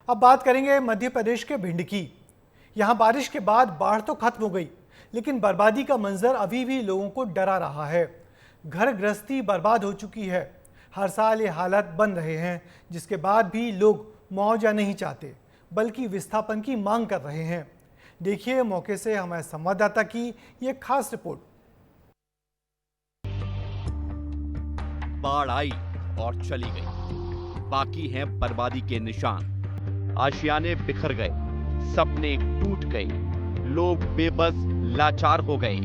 अब बात करेंगे मध्य प्रदेश के भिंड की। यहाँ बारिश के बाद बाढ़ तो खत्म हो गई, लेकिन बर्बादी का मंजर अभी भी लोगों को डरा रहा है। घर गृहस्थी बर्बाद हो चुकी है। हर साल ये हालात बन रहे हैं, जिसके बाद भी लोग मुआवजा नहीं चाहते, बल्कि विस्थापन की मांग कर रहे हैं। देखिए मौके से हमारे संवाददाता की ये खास रिपोर्ट। बाढ़ आई और चली गई, बाकी हैं बर्बादी के निशान। आशियाने बिखर गए, सपने टूट गए, लोग बेबस लाचार हो गए।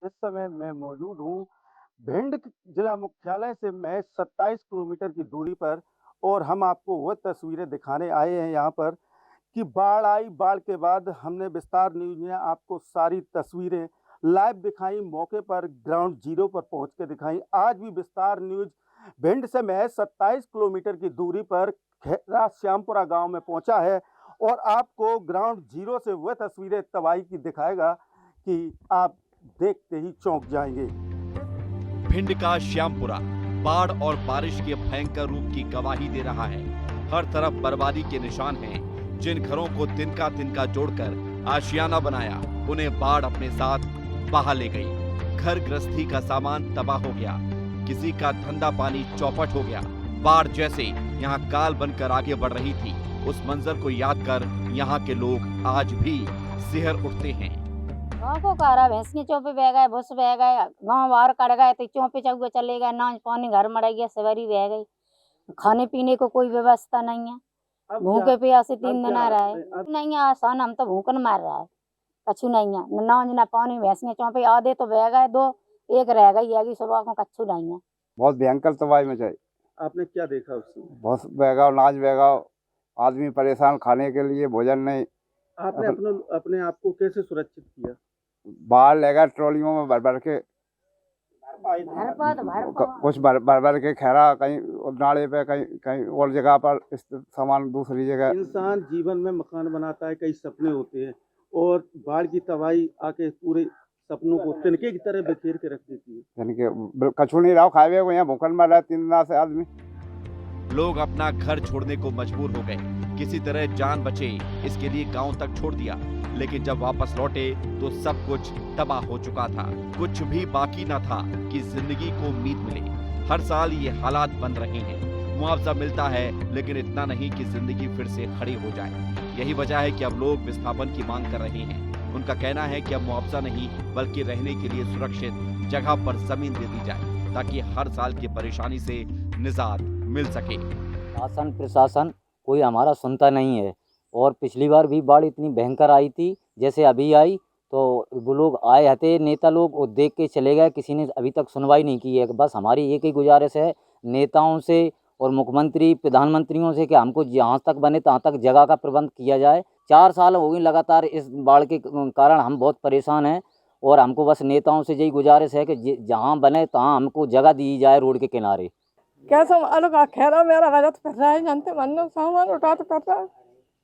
इस समय मैं मौजूद हूँ भिंड जिला मुख्यालय से महज 27 किलोमीटर की दूरी पर, और हम आपको वह तस्वीरें दिखाने आए हैं यहाँ पर कि बाढ़ आई। बाढ़ के बाद हमने विस्तार न्यूज ने आपको सारी तस्वीरें लाइव दिखाई, मौके पर ग्राउंड जीरो पर पहुँच के दिखाई। आज भी विस्तार न्यूज भिंड से महज 27 किलोमीटर की दूरी पर खेरा श्यामपुरा गाँव में पहुँचा है और आपको ग्राउंड जीरो से वह तस्वीरें तबाही की दिखाएगा कि आप देखते ही चौंक जाएंगे। भिंड का श्यामपुरा बाढ़ और बारिश के भयंकर रूप की गवाही दे रहा है। हर तरफ बर्बादी के निशान हैं। जिन घरों को तिनका जोड़कर आशियाना बनाया, उन्हें बाढ़ अपने साथ बहा ले गई। घर गृहस्थी का सामान तबाह हो गया, किसी का धंधा पानी चौपट हो गया। बाढ़ जैसे यहाँ काल बनकर आगे बढ़ रही थी, उस मंजर को याद कर यहाँ के लोग आज भी सिहर उठते हैं। गाँव को कारा भैंसियाँ चौपे बह गए, भुस बह गए, गाँव बाहर कट गए तो चौपे चौके चले गए, नाच पानी घर मर गया, सवारी बह गई। खाने पीने को कोई व्यवस्था नहीं है। भूखे प्यासे 3 दिन आ रहा है। नहीं है आसान, हम तो भूखन मार रहा है, कछु नहीं है। न नाच न पानी, भैंसियाँ चौपे आधे तो बह गए, 2 एक रह गई है, सुबह को कछु नहीं है। बहुत भयंकर तबाही मचाई। आपने क्या देखा उसमें? बहुत बहगाव, नाच बहगाव, आदमी परेशान, खाने के लिए भोजन नहीं। आपने अपने आप को कैसे सुरक्षित किया? बाहर ले गए ट्रॉलियों में भर के, कुछ भर के खैरा कहीं नाले पे, कहीं और जगह पर, इस सामान दूसरी जगह। इंसान जीवन में मकान बनाता है, कई सपने होते हैं, और बाढ़ की तबाही आके पूरे सपनों को तिनके की तरह बिखेर के रख देती है। कछु नहीं रहा, खाए हुए यहाँ भूखन मर रहा है 3 दिन से आदमी। लोग अपना घर छोड़ने को मजबूर हो गए। किसी तरह जान बचे इसके लिए गांव तक छोड़ दिया, लेकिन जब वापस लौटे तो सब कुछ तबाह हो चुका था। कुछ भी बाकी न था कि जिंदगी को उम्मीद मिले। हर साल ये हालात बन रहे हैं। मुआवजा मिलता है, लेकिन इतना नहीं कि जिंदगी फिर से खड़ी हो जाए। यही वजह है कि अब लोग विस्थापन की मांग कर रहे हैं। उनका कहना है कि अब मुआवजा नहीं, बल्कि रहने के लिए सुरक्षित जगह पर जमीन दे दी जाए, ताकि हर साल की परेशानी से निजात मिल सके। शासन प्रशासन कोई हमारा सुनता नहीं है, और पिछली बार भी बाढ़ इतनी भयंकर आई थी जैसे अभी आई, तो वो लोग आए थे नेता लोग, वो देख के चले गए। किसी ने अभी तक सुनवाई नहीं की है। बस हमारी एक ही गुजारिश है नेताओं से और मुख्यमंत्री प्रधानमंत्रियों से कि हमको जहाँ तक बने तहाँ तक जगह का प्रबंध किया जाए। 4 साल हो गए लगातार इस बाढ़ के कारण हम बहुत परेशान हैं, और हमको बस नेताओं से यही गुजारिश है कि जहाँ बने तहाँ हमको जगह दी जाए रोड के किनारे। क्या संभालो का खेरा मेरा गलत कर रहा है, जानते मन सामान उठा तो कर रहा है।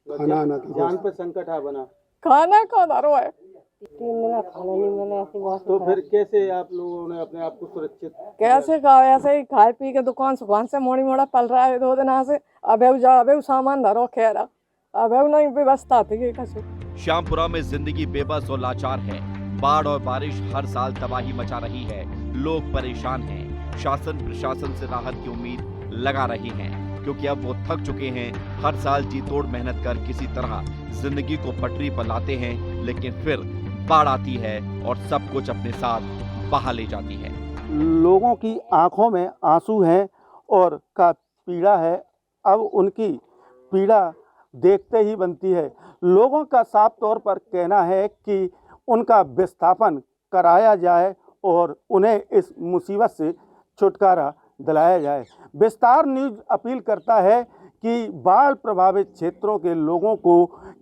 खाना जान पे संकट है बना, खाना का दरो है। 3 दिन खाना नहीं मिला, ऐसी बहुत। तो फिर कैसे आप लोगों ने अपने आप को सुरक्षित? कैसे खाओ, ऐसे ही खाए पी के दुकान से मोड़ी मोड़ा पल रहा है 2 दिन से। अबे सामान धरो खेरा, अबे नहीं व्यवस्था थी कछु। श्यामपुरा में जिंदगी बेबस और लाचार है। बाढ़ और बारिश हर साल तबाही मचा रही है। लोग परेशान हैं। शासन प्रशासन से राहत की उम्मीद लगा रही हैं, क्योंकि अब वो थक चुके हैं। हर साल जी तोड़ मेहनत कर किसी तरह जिंदगी को पटरी पर लाते हैं, लेकिन फिर बाढ़ आती है और सब कुछ अपने साथ बहा ले जाती है। लोगों की आंखों में आंसू हैं और का पीड़ा है। अब उनकी पीड़ा देखते ही बनती है। लोगों का साफ तौर पर कहना है कि उनका विस्थापन कराया जाए और उन्हें इस मुसीबत से छुटकारा दिलाया जाए। विस्तार न्यूज अपील करता है कि बाढ़ प्रभावित क्षेत्रों के लोगों को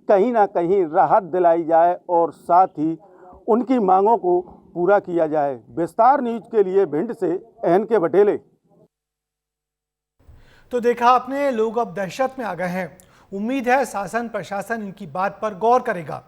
कहीं ना कहीं राहत दिलाई जाए और साथ ही उनकी मांगों को पूरा किया जाए। विस्तार न्यूज के लिए भिंड से NK बटेले। तो देखा आपने, लोग अब दहशत में आ गए हैं। उम्मीद है शासन प्रशासन इनकी बात पर गौर करेगा।